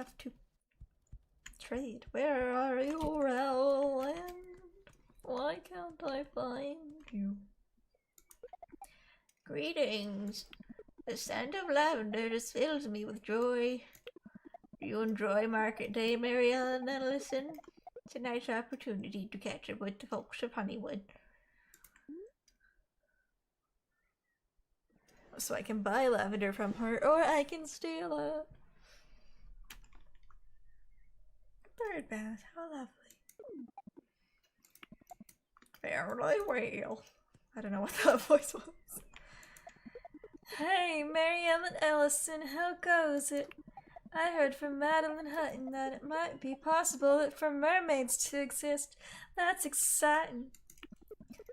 stuff to trade. Where are you, Roland? Why can't I find you? Greetings. The scent of lavender just fills me with joy. Do you enjoy market day, Mary Ellen Ellison? It's a nice opportunity to catch up with the folks of Honeywood. So I can buy lavender from her, or I can steal it. Bird bath, how lovely. Fairly well. I don't know what that voice was. Hey, Mary Ellen Ellison, how goes it? I heard from Madeline Hutton that it might be possible for mermaids to exist. That's exciting.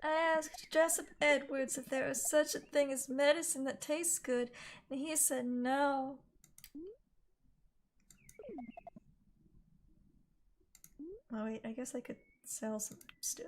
I asked Jessup Edwards if there was such a thing as medicine that tastes good, and he said no. Oh wait, I guess I could sell some stuff.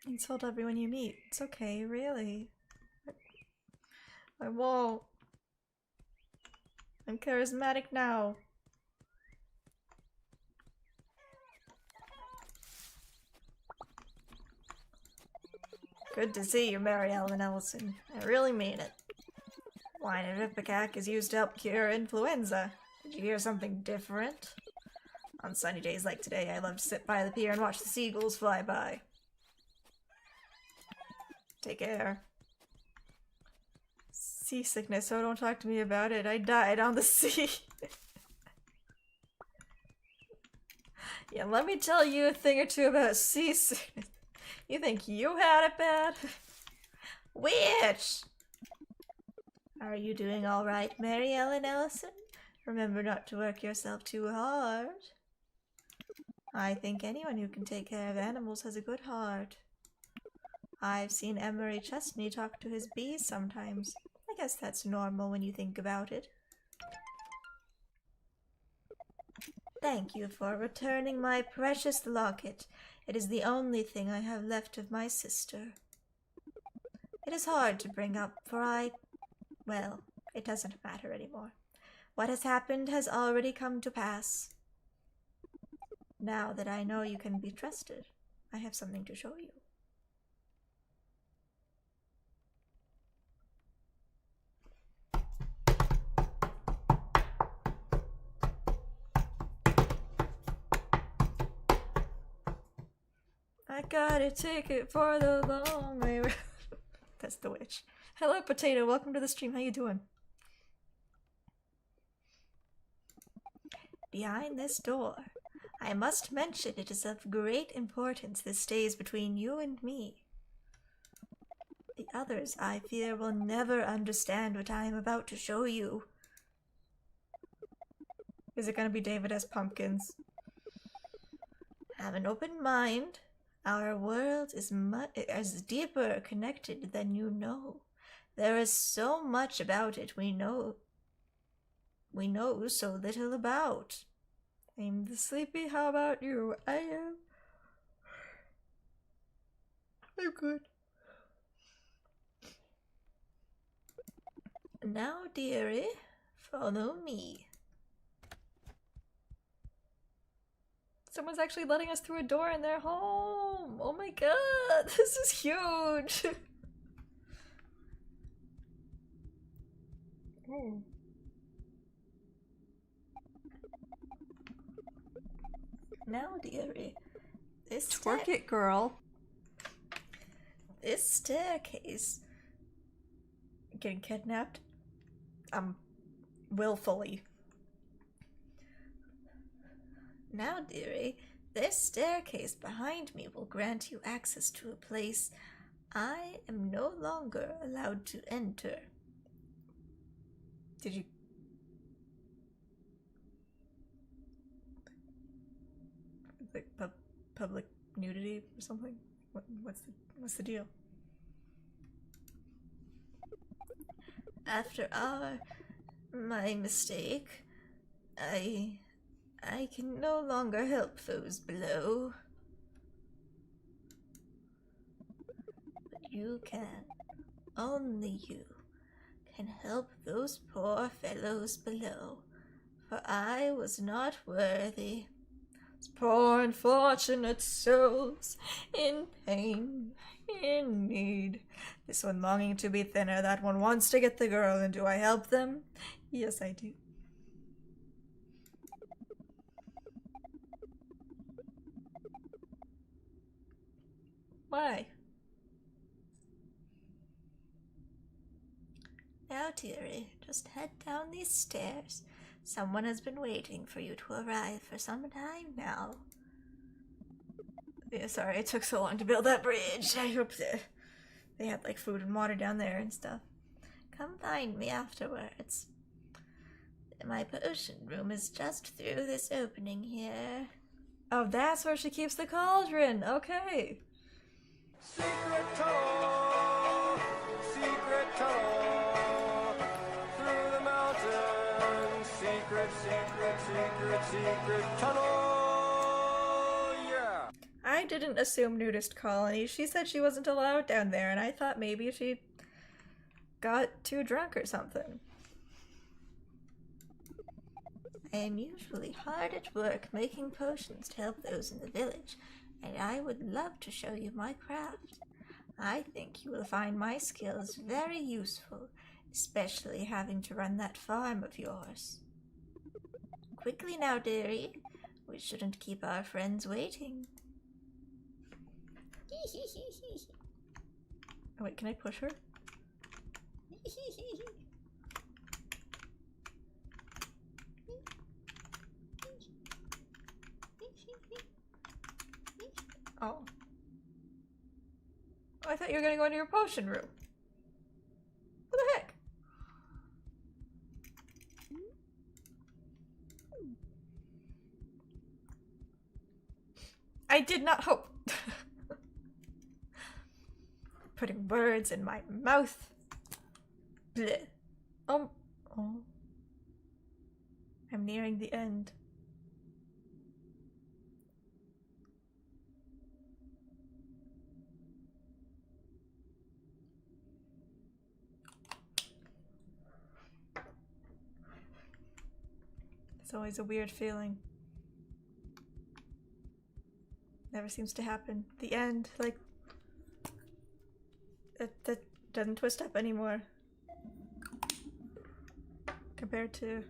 Insult everyone you meet. It's okay, really. I won't. I'm charismatic now. Good to see you, Mary Ellen Ellison. I really mean it. Wine and ipecac is used to help cure influenza. Did you hear something different? On sunny days like today, I love to sit by the pier and watch the seagulls fly by. Take care. Seasickness, so don't talk to me about it. I died on the sea. Yeah, let me tell you a thing or two about seasickness. You think you had it bad? Witch! Are you doing alright, Mary Ellen Ellison? Remember not to work yourself too hard. I think anyone who can take care of animals has a good heart. I've seen Emery Chesney talk to his bees sometimes. I guess that's normal when you think about it. Thank you for returning my precious locket. It is the only thing I have left of my sister. It is hard to bring up, for well, it doesn't matter anymore. What has happened has already come to pass. Now that I know you can be trusted, I have something to show you. I got a ticket for the long way round. That's the witch. Hello, Potato. Welcome to the stream. How you doing? Behind this door. I must mention it is of great importance this stays between you and me. The others, I fear, will never understand what I am about to show you. Is it going to be David as Pumpkins? Have an open mind. Our world is deeper connected than you know. There is so much about it we know so little about. I'm the sleepy, how about you? I'm good. Now, dearie, follow me. Someone's actually letting us through a door in their home. Oh my god, this is huge. Oh. Now, dearie, this twerk it, girl. This staircase. Getting kidnapped? Willfully. Now, dearie, this staircase behind me will grant you access to a place I am no longer allowed to enter. Did you... like public nudity or something? What's the deal? After my mistake, I can no longer help those below. But you can. Only you can help those poor fellows below, for I was not worthy. Poor unfortunate souls, in pain, in need. This one longing to be thinner, that one wants to get the girl, and do I help them? Yes, I do. Why? Now, dearie, just head down these stairs. Someone has been waiting for you to arrive for some time now. Yeah, sorry it took so long to build that bridge. I hope they had like food and water down there and stuff. Come find me afterwards. My potion room is just through this opening here. Oh, that's where she keeps the cauldron. Okay. Secret tunnel, secret tunnel, through the mountains, secret tunnel, yeah! I didn't assume nudist colony. She said she wasn't allowed down there, and I thought maybe she got too drunk or something. I am usually hard at work making potions to help those in the village, and I would love to show you my craft. I think you will find my skills very useful, especially having to run that farm of yours. Quickly now, dearie. We shouldn't keep our friends waiting. Oh, wait, can I push her? Oh. I thought you were gonna go into your potion room. What the heck? I did not hope. Putting words in my mouth. Bleh. Oh. I'm nearing the end. It's always a weird feeling. Never seems to happen. The end, like, that doesn't twist up anymore. Compared to,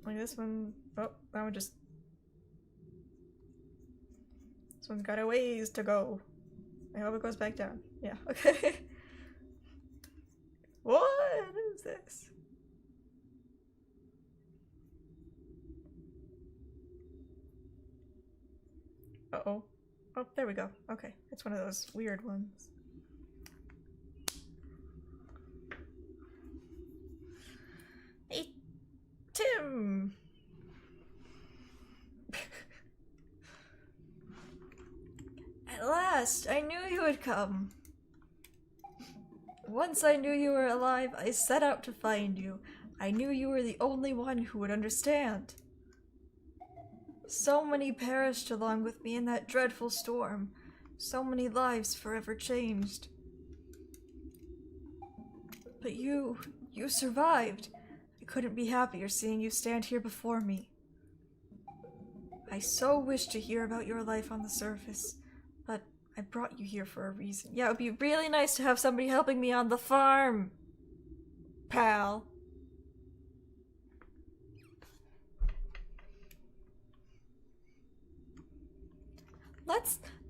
like this one. Oh, that one just. This one's got a ways to go. I hope it goes back down. Yeah, okay. What is this? Uh-oh. Oh, there we go. Okay, it's one of those weird ones. Hey, Tim! At last, I knew you would come. Once I knew you were alive, I set out to find you. I knew you were the only one who would understand. So many perished along with me in that dreadful storm. So many lives forever changed. But you survived. I couldn't be happier seeing you stand here before me. I so wish to hear about your life on the surface, but I brought you here for a reason. Yeah, it would be really nice to have somebody helping me on the farm, pal.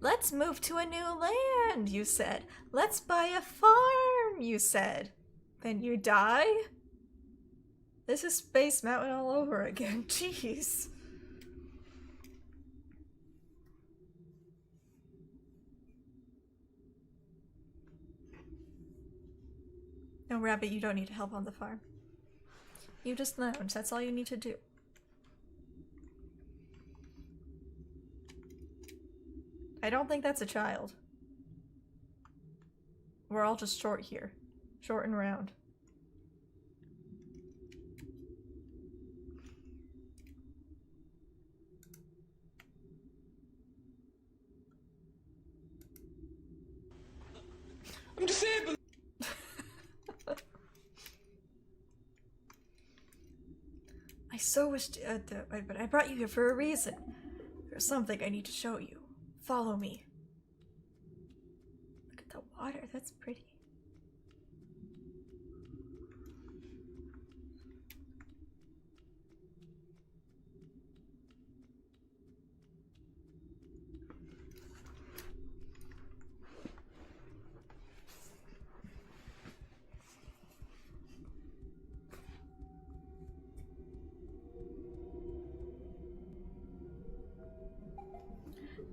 Let's move to a new land, you said. Let's buy a farm, you said. Then you die? This is Space Mountain all over again. Jeez. No, Rabbit, you don't need help on the farm. You just lounge, that's all you need to do. I don't think that's a child. We're all just short here. Short and round. I'm disabled! I so wish to, but I brought you here for a reason. There's something I need to show you. Follow me. Look at the water, that's pretty.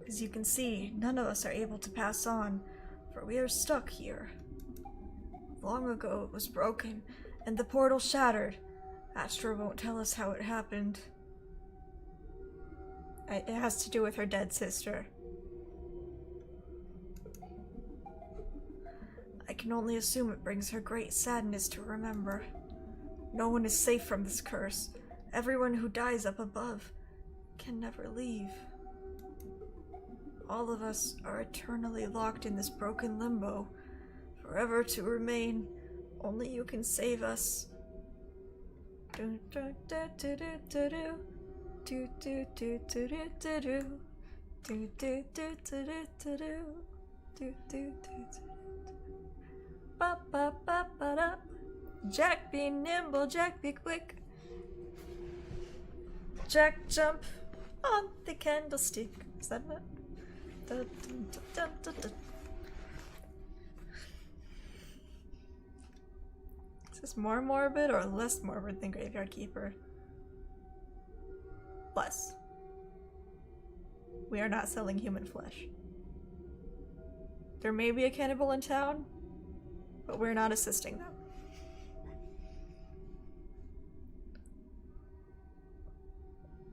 As you can see, none of us are able to pass on, for we are stuck here. Long ago it was broken, and the portal shattered. Astra won't tell us how it happened. It has to do with her dead sister. I can only assume it brings her great sadness to remember. No one is safe from this curse. Everyone who dies up above can never leave. All of us are eternally locked in this broken limbo, forever to remain. Only you can save us. Jack be nimble, Jack be quick. Jack jump on the candlestick. Is that it? Dun, dun, dun, dun, dun. Is this more morbid or less morbid than Graveyard Keeper? Less. We are not selling human flesh. There may be a cannibal in town, but we're not assisting them.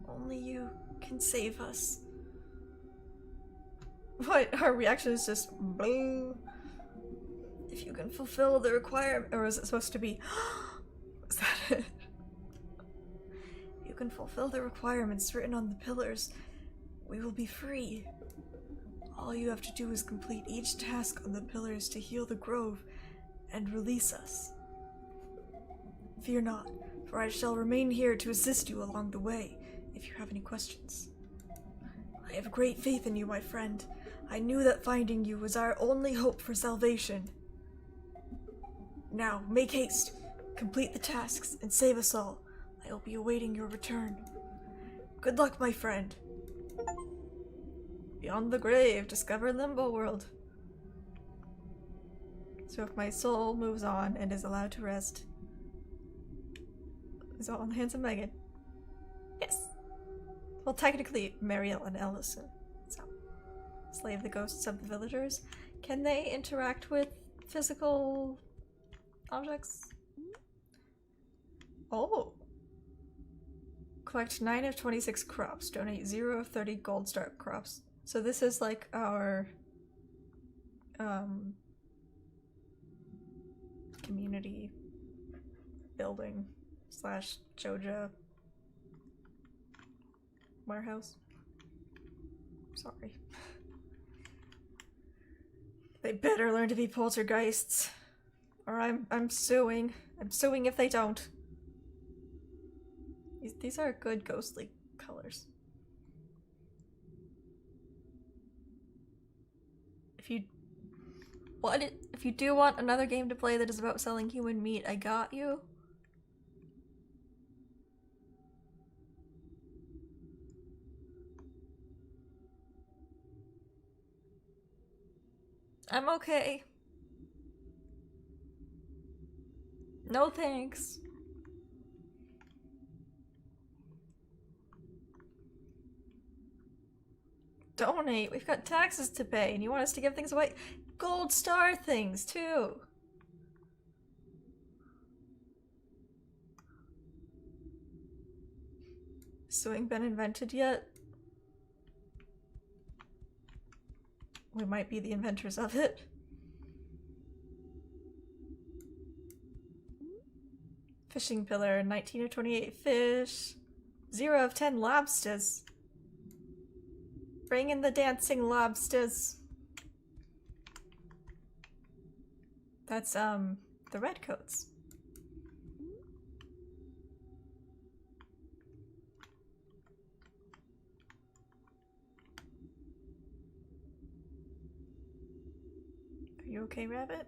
Only you can save us. What? Our reaction is just boo. If you can fulfill the requirement, or is it supposed to be? Is that it? You can fulfill the requirements written on the pillars. We will be free. All you have to do is complete each task on the pillars to heal the grove and release us. Fear not, for I shall remain here to assist you along the way if you have any questions. I have great faith in you, my friend. I knew that finding you was our only hope for salvation. Now, make haste, complete the tasks, and save us all. I will be awaiting your return. Good luck, my friend. Beyond the grave, discover Limbo World. So if my soul moves on and is allowed to rest, is it all in the hands of Megan? Yes. Well, technically, Mariel and Ellison. So, slave the ghosts of the villagers. Can they interact with physical objects? Oh. Collect 9 of 26 crops. Donate 0 of 30 gold star crops. So this is like our community building / Joja warehouse. Sorry. They better learn to be poltergeists, or I'm suing. I'm suing if they don't. These are good ghostly colors. If you do want another game to play that is about selling human meat, I got you. I'm okay. No thanks. Donate. We've got taxes to pay, and you want us to give things away? Gold star things, too. Suing been invented yet? We might be the inventors of it. Fishing pillar, 19 of 28 fish. 0 of 10 lobsters. Bring in the dancing lobsters. That's, the redcoats. Are you okay, Rabbit?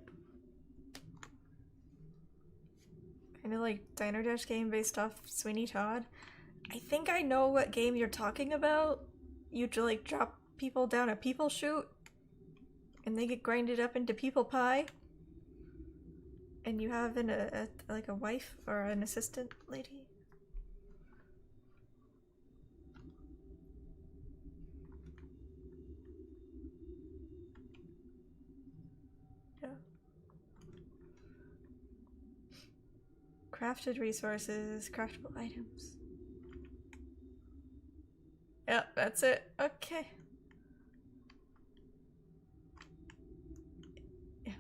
Kinda like Diner Dash game based off Sweeney Todd. I think I know what game you're talking about. You like drop people down a people chute and they get grinded up into people pie. And you have like a wife or an assistant lady. Yeah. Crafted resources, craftable items. Yep, that's it. Okay. Yeah.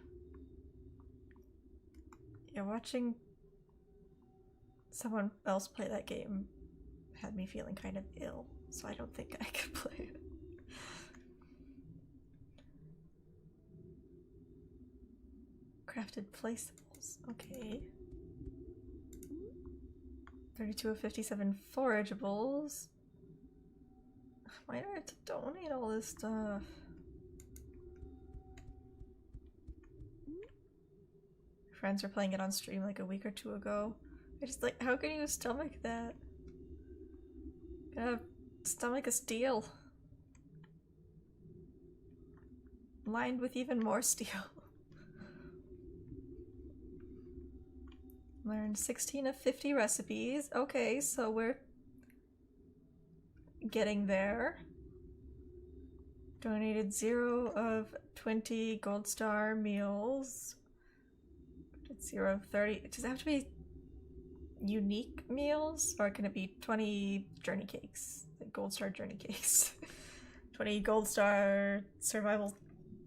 Yeah, watching someone else play that game had me feeling kind of ill, so I don't think I could play it. Crafted placeables. Okay. 32 of 57 forageables. Why do I have to donate all this stuff? Friends were playing it on stream like a week or two ago. I just like, how can you stomach that? Gonna stomach a steel. Lined with even more steel. Learned 16 of 50 recipes. Okay, so we're getting there. Donated 0 of 20 gold star meals. 0 of 30. Does it have to be unique meals? Or can it be 20 journey cakes? Like gold star journey cakes. 20 gold star survival,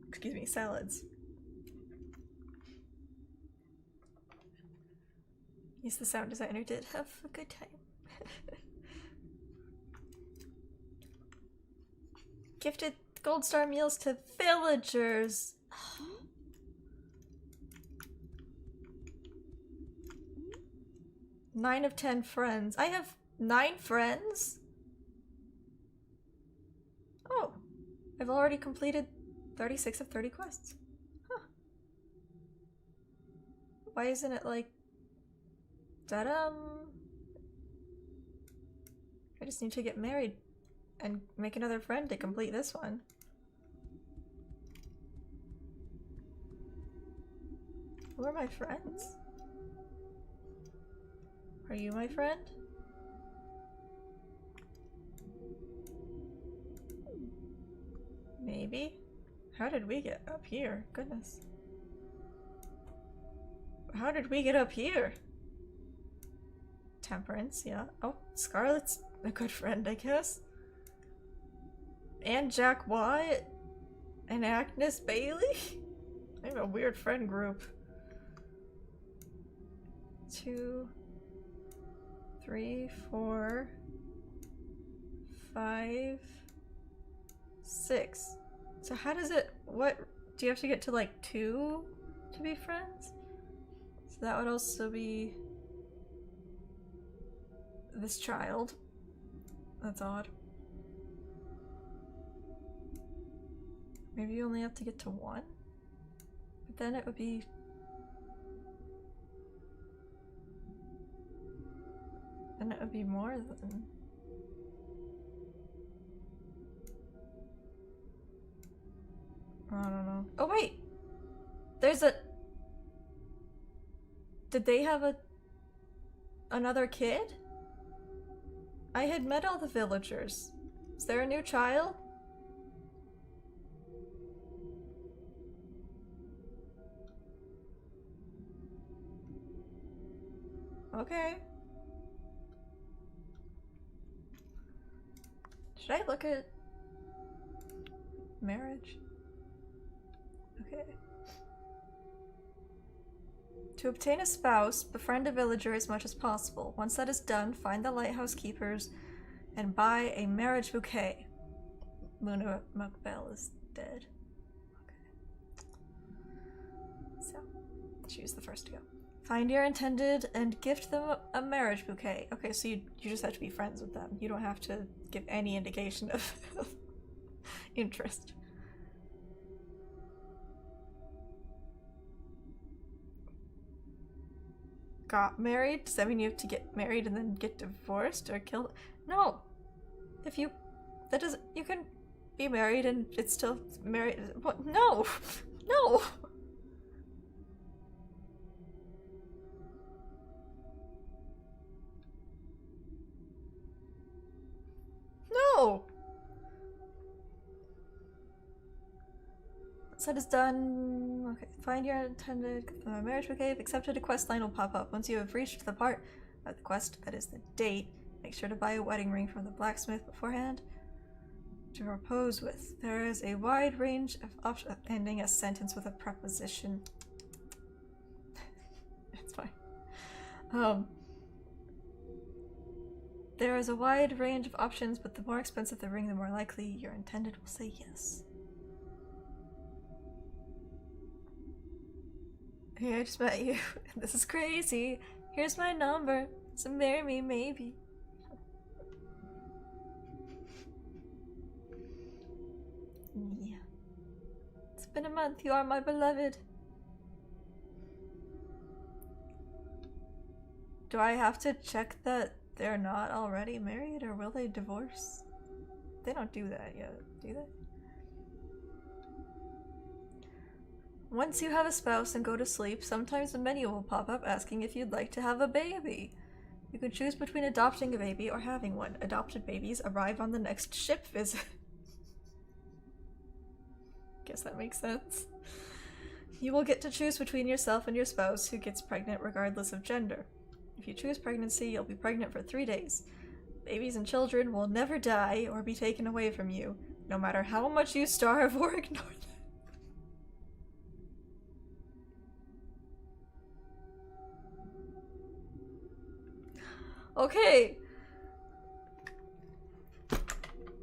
excuse me, salads. Yes, the sound designer did have a good time. Gifted gold star meals to villagers. 9 of 10 friends. I have 9 friends? Oh, I've already completed 36 of 30 quests. Huh. Why isn't it like that? I just need to get married and make another friend to complete this one. Who are my friends? Are you my friend? Maybe? How did we get up here? Goodness. How did we get up here? Temperance, yeah. Oh, Scarlett's a good friend, I guess. And Jack Watt. And Agnes Bailey? I have a weird friend group. 2, 3, 4, 5, 6. So how does it, what, do you have to get to like 2 to be friends? So that would also be this child. That's odd. Maybe you only have to get to 1? But then it would be... Then it would be more than... I don't know. Oh wait! There's a... Did they have another kid? I had met all the villagers. Is there a new child? Okay. Should I look at marriage? Okay. To obtain a spouse, befriend a villager as much as possible. Once that is done, find the lighthouse keepers and buy a marriage bouquet. Luna Mukbel is dead. Okay. So, choose the first to go. Find your intended and gift them a marriage bouquet. Okay, so you just have to be friends with them. You don't have to give any indication of interest. Got married? Does that mean you have to get married and then get divorced or killed? No! If you... That doesn't... You can be married and it's still married... What? No! No! No! That is done. Okay, find your intended marriage bouquet. If accepted, a quest line will pop up. Once you have reached the part of the quest that is the date, make sure to buy a wedding ring from the blacksmith beforehand to propose with. There is a wide range of options. Ending a sentence with a preposition. It's fine. There is a wide range of options, but the more expensive the ring, the more likely your intended will say yes. Hey, I just met you. This is crazy. Here's my number. So marry me, maybe. Yeah. It's been a month. You are my beloved. Do I have to check that they're not already married, or will they divorce? They don't do that yet, do they? Once you have a spouse and go to sleep, sometimes a menu will pop up asking if you'd like to have a baby. You can choose between adopting a baby or having one. Adopted babies arrive on the next ship visit. Guess that makes sense. You will get to choose between yourself and your spouse who gets pregnant regardless of gender. If you choose pregnancy, you'll be pregnant for 3 days. Babies and children will never die or be taken away from you, no matter how much you starve or ignore them. Okay.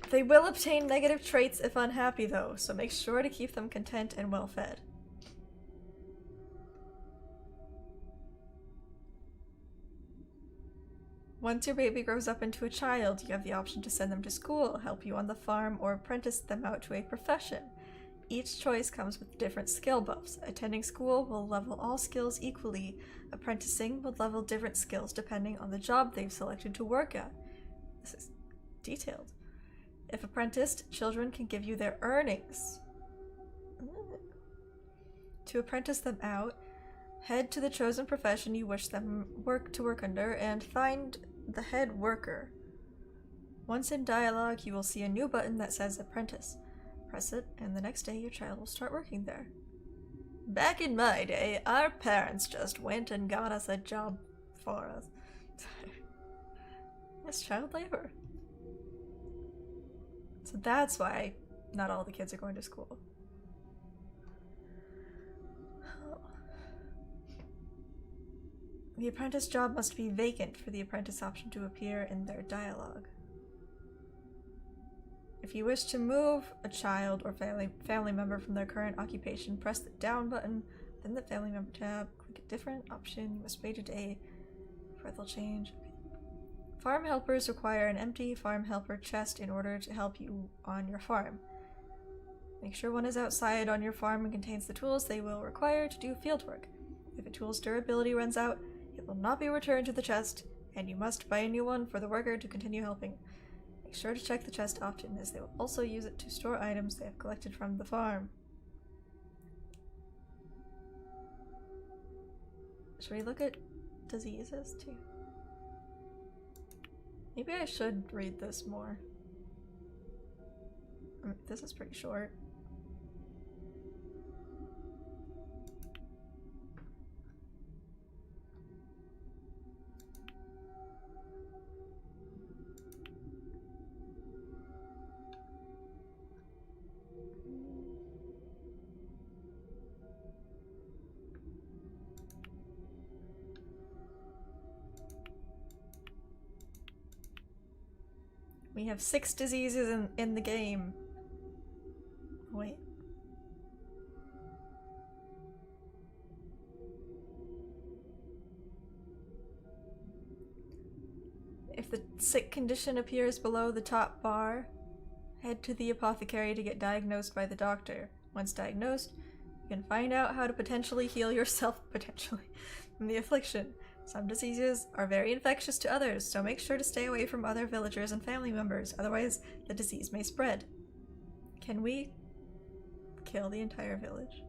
They will obtain negative traits if unhappy, though, so make sure to keep them content and well-fed. Once your baby grows up into a child, you have the option to send them to school, help you on the farm, or apprentice them out to a profession. Each choice comes with different skill buffs. Attending school will level all skills equally. Apprenticing will level different skills depending on the job they've selected to work at. This is detailed. If apprenticed, children can give you their earnings. To apprentice them out, head to the chosen profession you wish them to work under and find the head worker. Once in dialogue, you will see a new button that says Apprentice. Press it, and the next day your child will start working there. Back in my day, our parents just went and got us a job for us. That's child labor. So that's why not all the kids are going to school. The apprentice job must be vacant for the apprentice option to appear in their dialogue. If you wish to move a child or family member from their current occupation, press the down button, then the family member tab, click a different option. You must wait a day before they'll change. Farm helpers require an empty farm helper chest in order to help you on your farm. Make sure one is outside on your farm and contains the tools they will require to do field work. If a tool's durability runs out, it will not be returned to the chest, and you must buy a new one for the worker to continue helping. Make sure to check the chest often, as they will also use it to store items they have collected from the farm. Should we look at diseases too? Maybe I should read this more. This is pretty short. We have 6 diseases in the game. Wait. If the sick condition appears below the top bar, head to the apothecary to get diagnosed by the doctor. Once diagnosed, you can find out how to potentially heal yourself from the affliction. Some diseases are very infectious to others, so make sure to stay away from other villagers and family members, otherwise the disease may spread. Can we kill the entire village?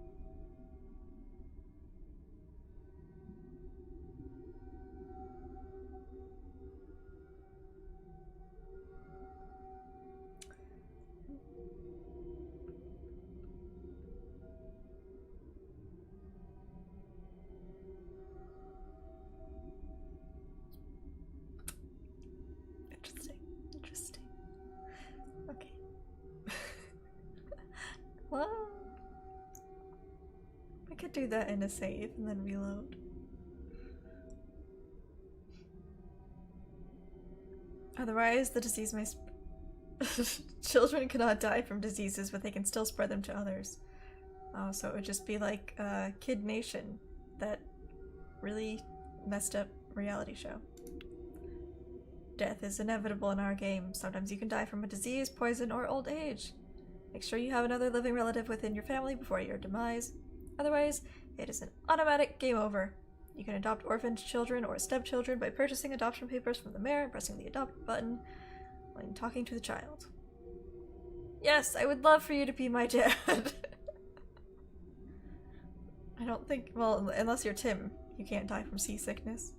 Interesting. Okay. Well, I could do that in a save and then reload. Otherwise, the disease may children cannot die from diseases, but they can still spread them to others. Oh, so it would just be like Kid Nation, that really messed up reality show. Death is inevitable in our game. Sometimes you can die from a disease, poison, or old age. Make sure you have another living relative within your family before your demise. Otherwise, it is an automatic game over. You can adopt orphaned children or stepchildren by purchasing adoption papers from the mayor and pressing the adopt button when talking to the child. Yes, I would love for you to be my dad. I don't think, well, unless you're Tim, you can't die from seasickness.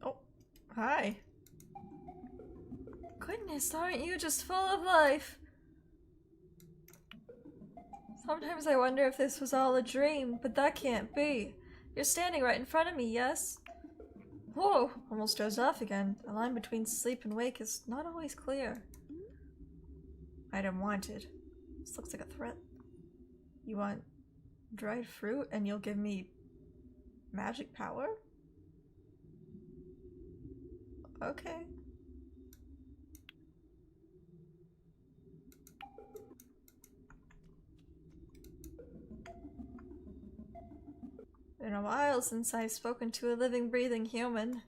Oh, hi. Goodness, aren't you just full of life? Sometimes I wonder if this was all a dream, but that can't be. You're standing right in front of me, yes? Whoa, almost dozed off again. The line between sleep and wake is not always clear. Item wanted. This looks like a threat. You want dried fruit and you'll give me magic power? Okay. Been a while since I've spoken to a living, breathing human.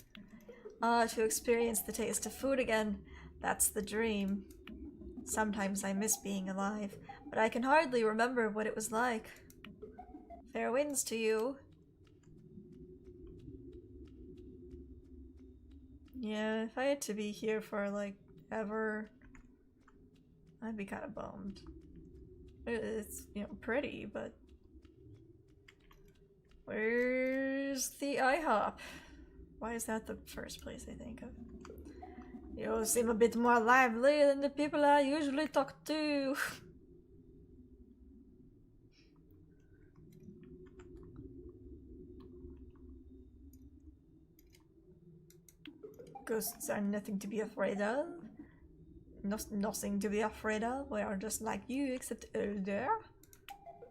To experience the taste of food again. That's the dream. Sometimes I miss being alive, but I can hardly remember what it was like. Fair winds to you. Yeah, if I had to be here for, like, ever, I'd be kind of bummed. It's, you know, pretty, but... Where's the IHOP? Why is that the first place I think of? You seem a bit more lively than the people I usually talk to. Ghosts are nothing to be afraid of. Nothing to be afraid of. We are just like you, except older.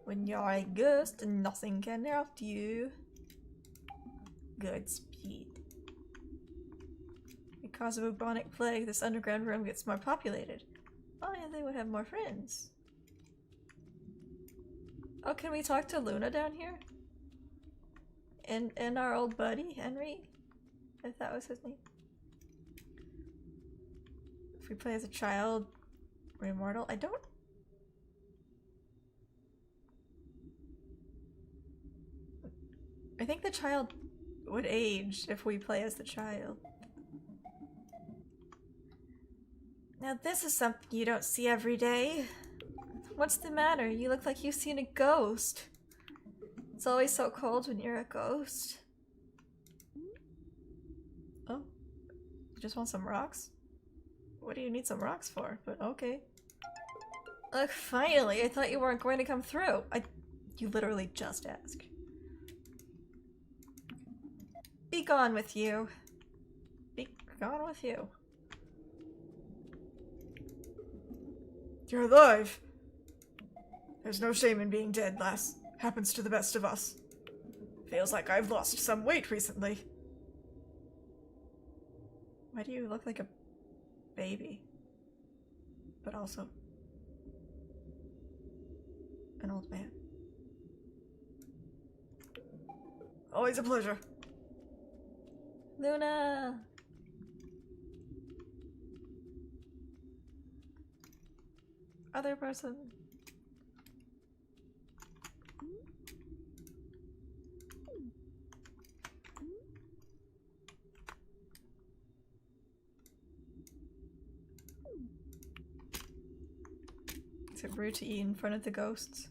When you're a ghost, nothing can hurt you. Godspeed. Because of a bubonic plague, this underground room gets more populated. Oh yeah, they would have more friends. Oh, can we talk to Luna down here? And our old buddy, Henry? If that was his name. If we play as a child, we're immortal. I don't... I think the child would age if we play as the child. Now this is something you don't see every day. What's the matter? You look like you've seen a ghost. It's always so cold when you're a ghost. Oh. You just want some rocks? What do you need some rocks for? But okay. Ugh, finally! I thought you weren't going to come through. You literally just asked. Be gone with you. Be gone with you. You're alive! There's no shame in being dead, lass. Happens to the best of us. Feels like I've lost some weight recently. Why do you look like a baby? But also an old man. Always a pleasure. Luna! Other person. Is it rude to eat in front of the ghosts?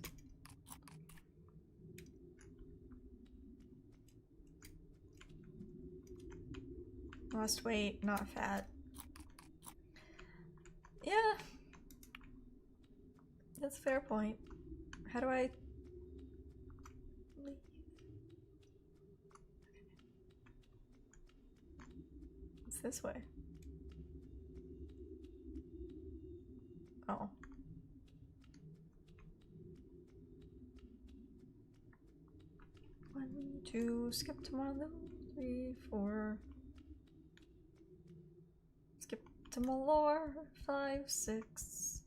Lost weight, not fat. Yeah. That's a fair point. How do I leave? It's this way. Oh. One, two, skip to Marlowe. 3, 4. Skip to Malor. 5, 6.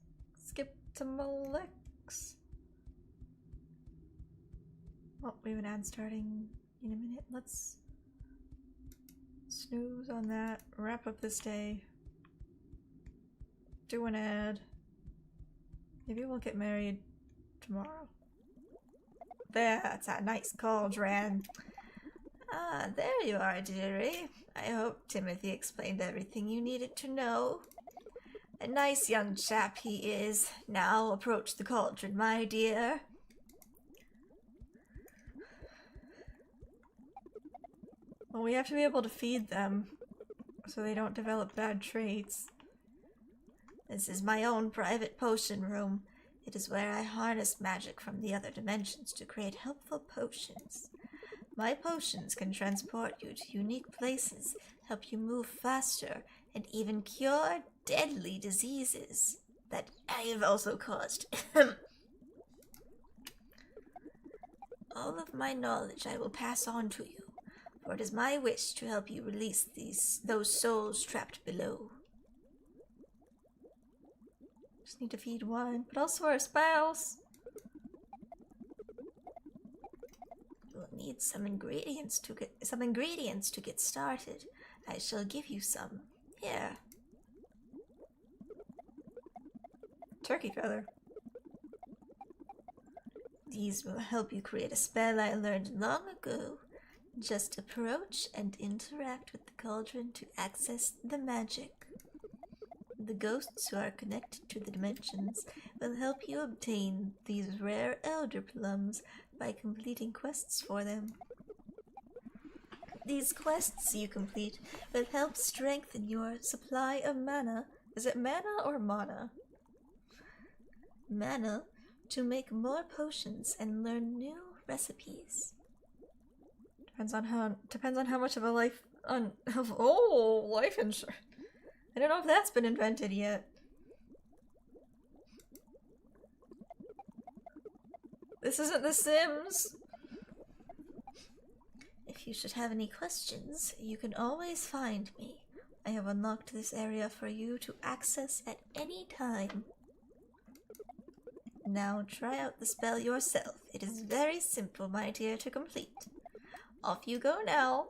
Skip to Malex. Well, we have an ad starting in a minute. Let's snooze on that. Wrap up this day. Do an ad. Maybe we'll get married tomorrow. That's a nice cauldron. Ah, there you are, dearie. I hope Timothy explained everything you needed to know. A nice young chap he is. Now approach the cauldron, my dear. Well, we have to be able to feed them so they don't develop bad traits. This is my own private potion room. It is where I harness magic from the other dimensions to create helpful potions. My potions can transport you to unique places, help you move faster, and even cure deadly diseases that I have also caused. All of my knowledge I will pass on to you, for it is my wish to help you release those souls trapped below. Just need to feed one, but also our spouse. You'll need some ingredients to get started. I shall give you some. Here. Turkey feather. These will help you create a spell I learned long ago. Just approach and interact with the cauldron to access the magic. The ghosts who are connected to the dimensions will help you obtain these rare elder plums by completing quests for them. These quests you complete will help strengthen your supply of mana. Is it mana or mana? Mana to make more potions and learn new recipes. Depends on how much of a life insurance. I don't know if that's been invented yet. This isn't The Sims. If you should have any questions, you can always find me. I have unlocked this area for you to access at any time. Now try out the spell yourself. It is very simple, my dear, to complete. Off you go now.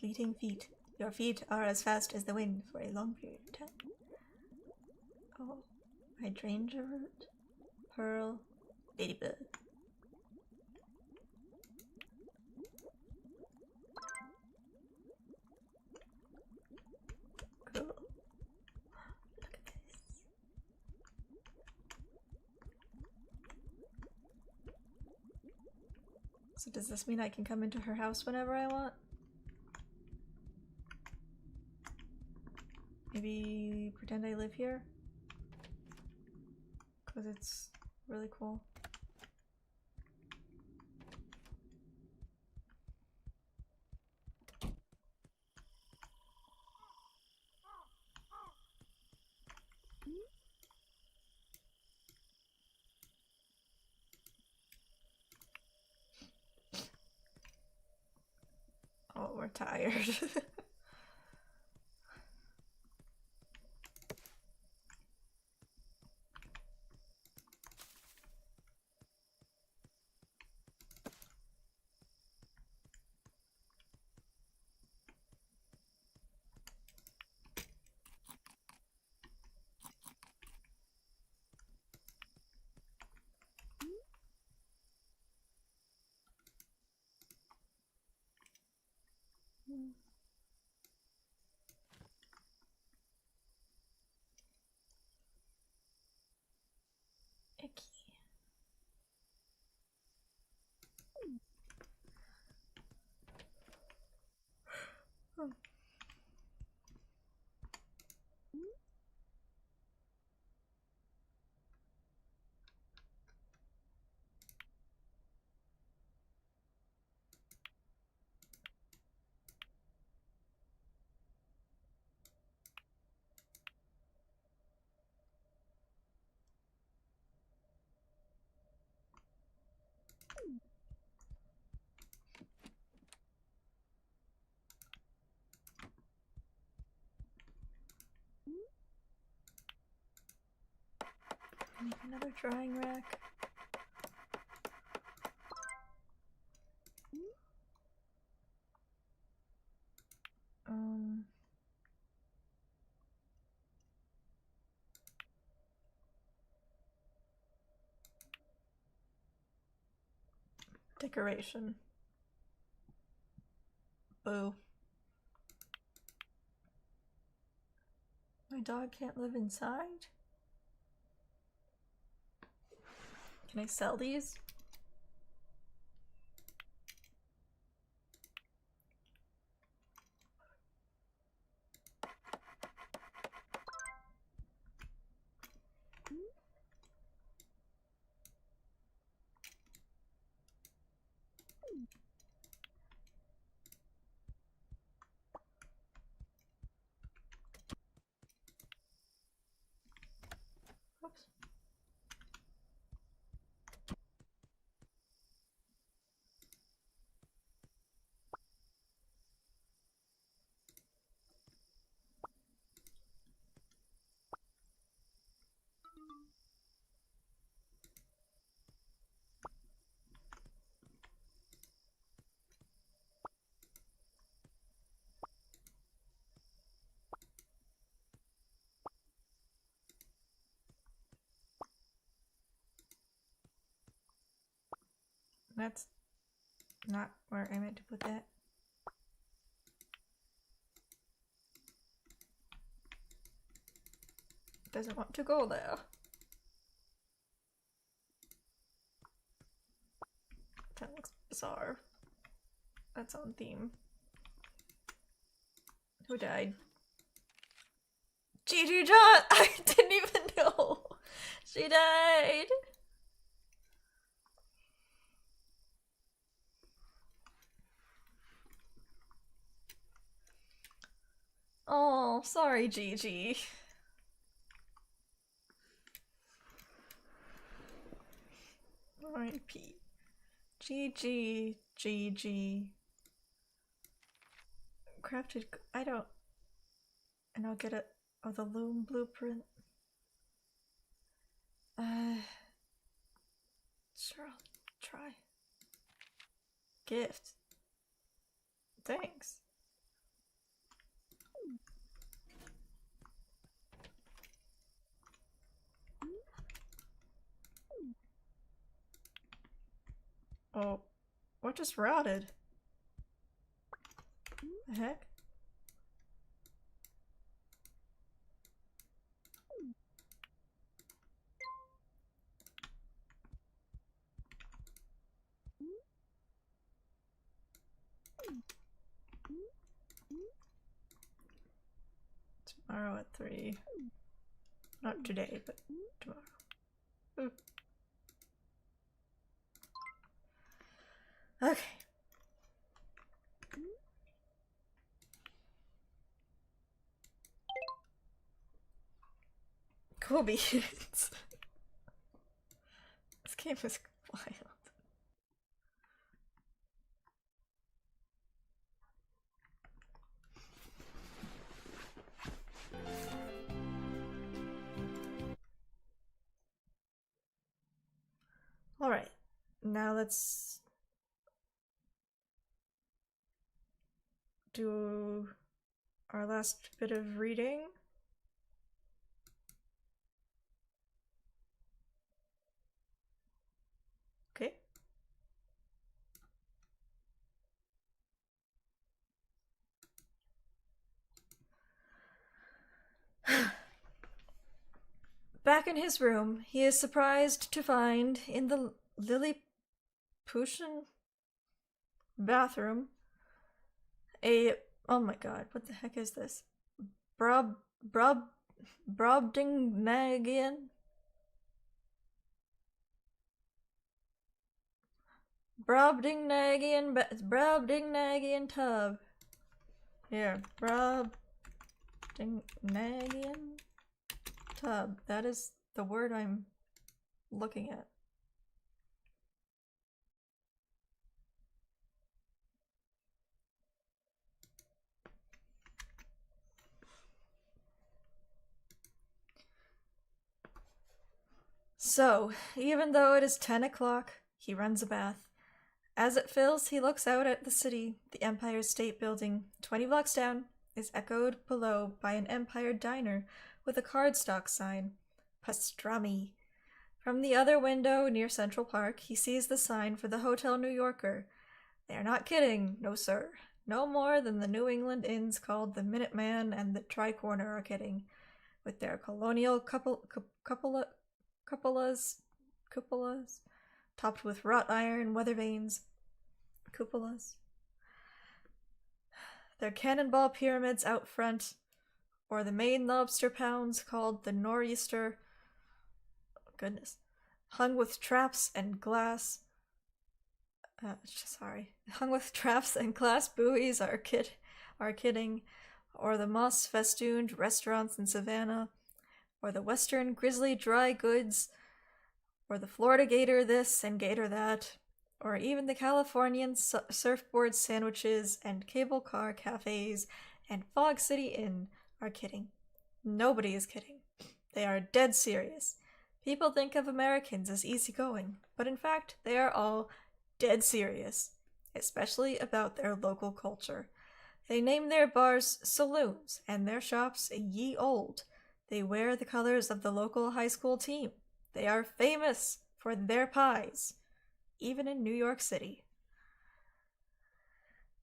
Fleeting feet. Your feet are as fast as the wind for a long period of time. Oh, hydrangea root, pearl, ladybird. Cool. Look at this. So does this mean I can come into her house whenever I want? Maybe pretend I live here? Because it's really cool. Oh, we're tired. Icky. Oh. Make another drying rack. Decoration. Boo. My dog can't live inside? Can I sell these? Oops. That's not where I meant to put that. Doesn't want to go there. That looks bizarre. That's on theme. Who died? Gigi John! I didn't even know! She died! Oh, sorry, Gigi. R.I.P. GG. Crafted. I don't. And I'll get it. Oh, the loom blueprint. Sure, I'll try. Gift. Thanks. Oh, what just rotted? The heck? 3. Not today, but tomorrow. Ooh. Okay. Cool beans. This game is wild. Alright, now let's do our last bit of reading. Okay. Back in his room, he is surprised to find in the Lilliputian bathroom oh my god, what the heck is this? Brobdingnagian? Brobdingnagian tub. Here, Brobdingnagian tub. That is the word I'm looking at. So, even though it is 10 o'clock, he runs a bath. As it fills, he looks out at the city. The Empire State Building, 20 blocks down, is echoed below by an Empire diner with a cardstock sign, Pastrami. From the other window near Central Park, he sees the sign for the Hotel New Yorker. They are not kidding, no sir. No more than the New England inns called the Minuteman and the Tricorner are kidding, with their colonial cupolas, topped with wrought iron weather vanes, cupolas. Their cannonball pyramids out front, or the Maine lobster pounds called the Nor'easter, goodness, hung with traps and glass. Hung with traps and glass buoys are kidding, or the moss-festooned restaurants in Savannah, or the Western Grizzly dry goods, or the Florida Gator this and Gator that, or even the Californian surfboard sandwiches and cable car cafes and Fog City Inn are kidding. Nobody is kidding. They are dead serious. People think of Americans as easygoing, but in fact, they are all dead serious, especially about their local culture. They name their bars saloons and their shops ye old. They wear the colors of the local high school team. They are famous for their pies, even in New York City.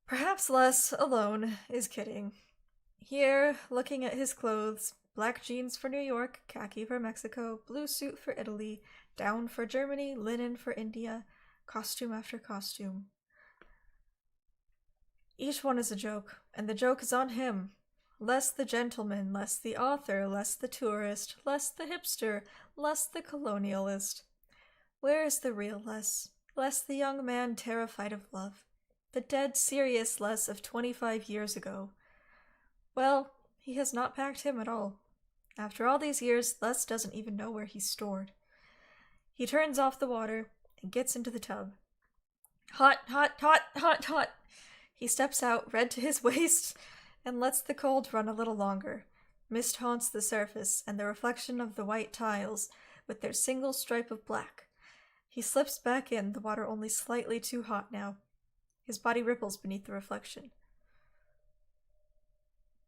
Perhaps Les, alone, is kidding. Here, looking at his clothes, black jeans for New York, khaki for Mexico, blue suit for Italy, down for Germany, linen for India, costume after costume. Each one is a joke, and the joke is on him. Less the gentleman, less the author, less the tourist, less the hipster, less the colonialist. Where is the real Les? Les the young man terrified of love. The dead serious Les of 25 years ago. Well, he has not packed him at all. After all these years, Les doesn't even know where he's stored. He turns off the water and gets into the tub. Hot, hot, hot, hot, hot! He steps out, red to his waist, and lets the cold run a little longer. Mist haunts the surface, and the reflection of the white tiles, with their single stripe of black. He slips back in, the water only slightly too hot now. His body ripples beneath the reflection.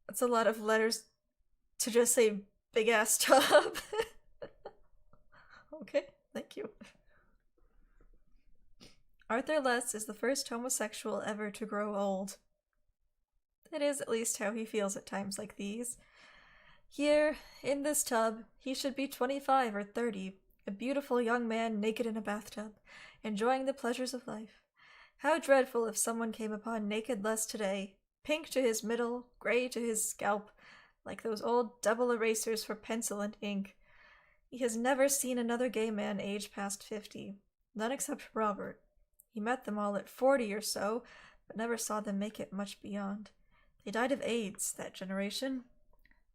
That's a lot of letters to just say big-ass tub. Okay, thank you. Arthur Les is the first homosexual ever to grow old. That is at least how he feels at times like these. Here, in this tub, he should be 25 or 30, a beautiful young man naked in a bathtub, enjoying the pleasures of life. How dreadful if someone came upon naked Les today, pink to his middle, gray to his scalp, like those old double erasers for pencil and ink. He has never seen another gay man age past 50, none except Robert. He met them all at 40 or so, but never saw them make it much beyond. They died of AIDS, that generation.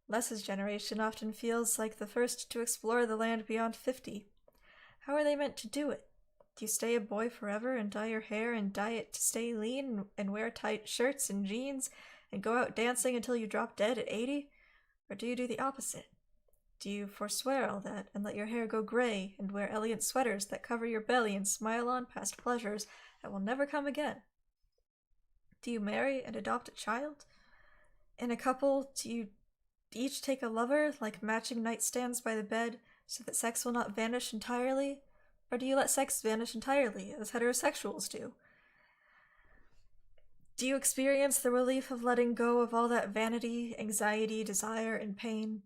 Les's generation often feels like the first to explore the land beyond 50. How are they meant to do it? Do you stay a boy forever and dye your hair and dye it to stay lean and wear tight shirts and jeans and go out dancing until you drop dead at 80? Or do you do the opposite? Do you forswear all that and let your hair go gray and wear elegant sweaters that cover your belly and smile on past pleasures that will never come again? Do you marry and adopt a child? In a couple, do you each take a lover, like matching nightstands by the bed, so that sex will not vanish entirely? Or do you let sex vanish entirely, as heterosexuals do? Do you experience the relief of letting go of all that vanity, anxiety, desire, and pain?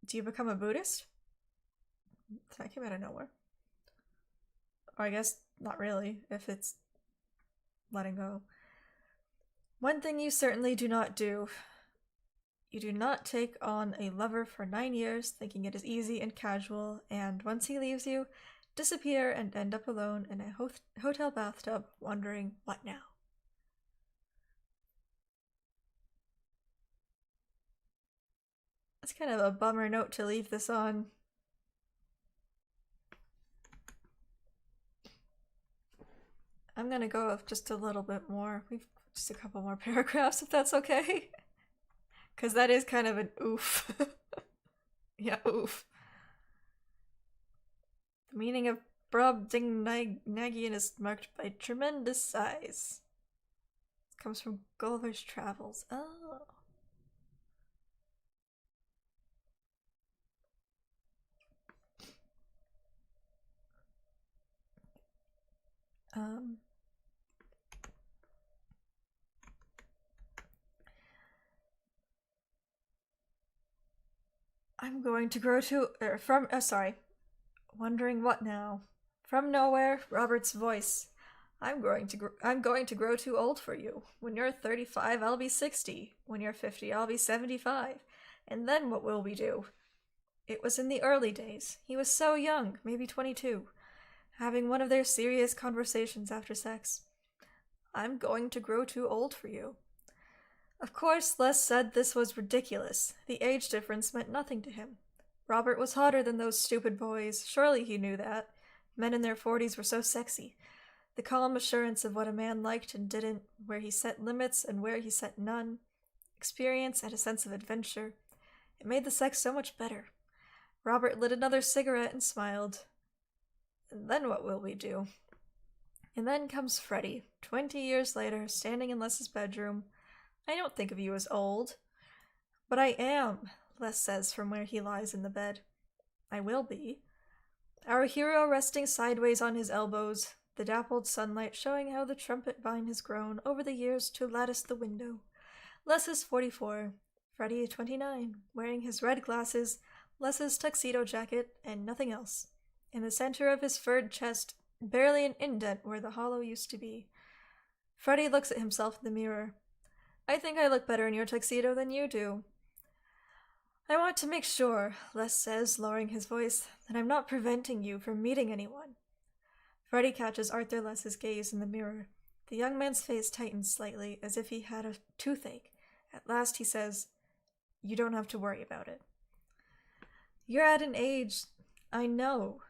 Do you become a Buddhist? That came out of nowhere. Or I guess not really, if it's letting go. One thing you certainly do not do. You do not take on a lover for 9 years, thinking it is easy and casual, and once he leaves you, disappear and end up alone in a hotel bathtub, wondering, what now? That's kind of a bummer note to leave this on. I'm gonna go with just a little bit more. We've just a couple more paragraphs, if that's okay. Because that is kind of an oof. Yeah, oof. The meaning of Brobdingnagian is marked by tremendous size. It comes from Gulliver's Travels. Oh. I'm going to grow to, wondering what now? From nowhere, Robert's voice. I'm going to grow too old for you. When you're 35, I'll be 60. When you're 50, I'll be 75. And then what will we do? It was in the early days. He was so young, maybe 22, having one of their serious conversations after sex. I'm going to grow too old for you. Of course, Les said this was ridiculous. The age difference meant nothing to him. Robert was hotter than those stupid boys. Surely he knew that. Men in their 40s were so sexy. The calm assurance of what a man liked and didn't, where he set limits and where he set none. Experience and a sense of adventure. It made the sex so much better. Robert lit another cigarette and smiled. And then what will we do? And then comes Freddie, 20 years later, standing in Les's bedroom. I don't think of you as old. But I am, Les says from where he lies in the bed. I will be. Our hero resting sideways on his elbows, the dappled sunlight showing how the trumpet vine has grown over the years to lattice the window. Les is 44, Freddie 29, wearing his red glasses, Les's tuxedo jacket, and nothing else. In the center of his furred chest, barely an indent where the hollow used to be. Freddie looks at himself in the mirror. I think I look better in your tuxedo than you do. I want to make sure, Les says, lowering his voice, that I'm not preventing you from meeting anyone. Freddie catches Arthur Les's gaze in the mirror. The young man's face tightens slightly, as if he had a toothache. At last he says, You don't have to worry about it. You're at an age... I know.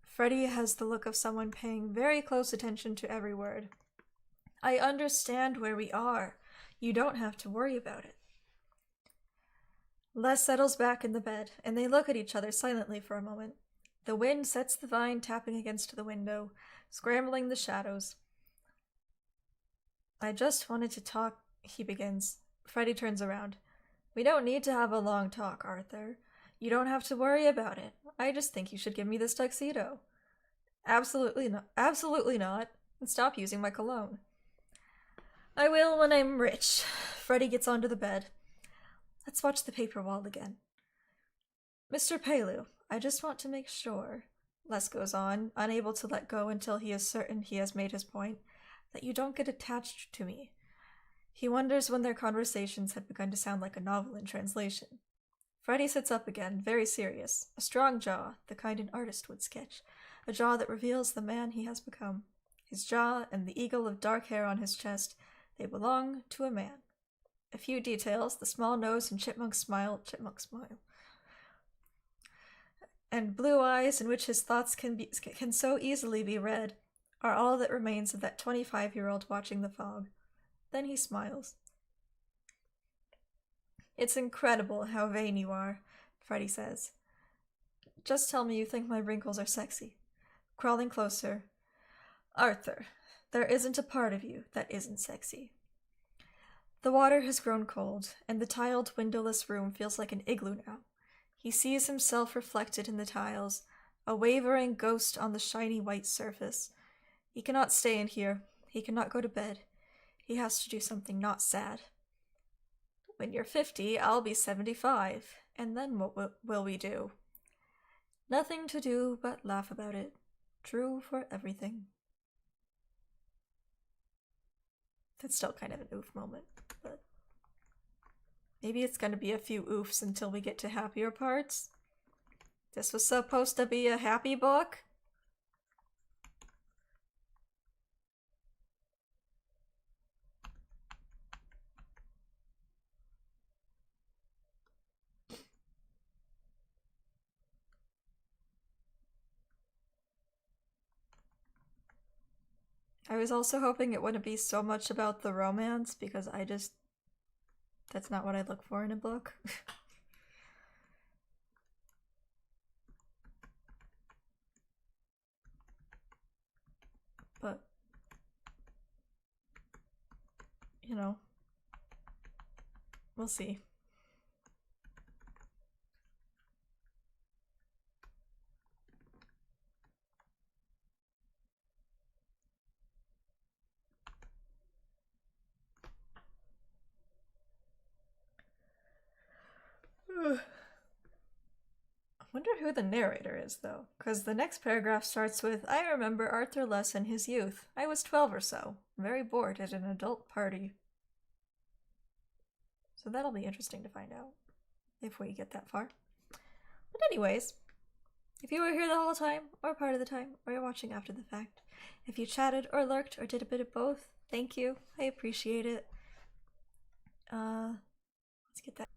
Freddie has the look of someone paying very close attention to every word. I understand where we are. You don't have to worry about it. Les settles back in the bed, and they look at each other silently for a moment. The wind sets the vine tapping against the window, scrambling the shadows. I just wanted to talk, he begins. Freddie turns around. We don't need to have a long talk, Arthur. You don't have to worry about it. I just think you should give me this tuxedo. Absolutely not. Absolutely not. And stop using my cologne. I will when I'm rich. Freddie gets onto the bed. Let's watch the paper wall again. Mr. Palou, I just want to make sure, Les goes on, unable to let go until he is certain he has made his point, that you don't get attached to me. He wonders when their conversations had begun to sound like a novel in translation. Freddy sits up again, very serious, a strong jaw, the kind an artist would sketch, a jaw that reveals the man he has become. His jaw and the eagle of dark hair on his chest, they belong to a man. A few details, the small nose and chipmunk smile, and blue eyes in which his thoughts can so easily be read, are all that remains of that 25-year-old watching the fog. Then he smiles. It's incredible how vain you are, Freddy says. Just tell me you think my wrinkles are sexy. Crawling closer. Arthur, there isn't a part of you that isn't sexy. The water has grown cold, and the tiled, windowless room feels like an igloo now. He sees himself reflected in the tiles, a wavering ghost on the shiny white surface. He cannot stay in here. He cannot go to bed. He has to do something not sad. When you're 50, I'll be 75, and then what will we do? Nothing to do but laugh about it. True for everything. That's still kind of an oof moment, but maybe it's going to be a few oofs until we get to happier parts. This was supposed to be a happy book? I was also hoping it wouldn't be so much about the romance, because that's not what I look for in a book. But, you know, we'll see. I wonder who the narrator is, though, because the next paragraph starts with, I remember Arthur Less in his youth. I was 12 or so, very bored at an adult party. So that'll be interesting to find out, if we get that far. But anyways, if you were here the whole time, or part of the time, or you're watching after the fact, if you chatted or lurked or did a bit of both, thank you. I appreciate it. Let's get that.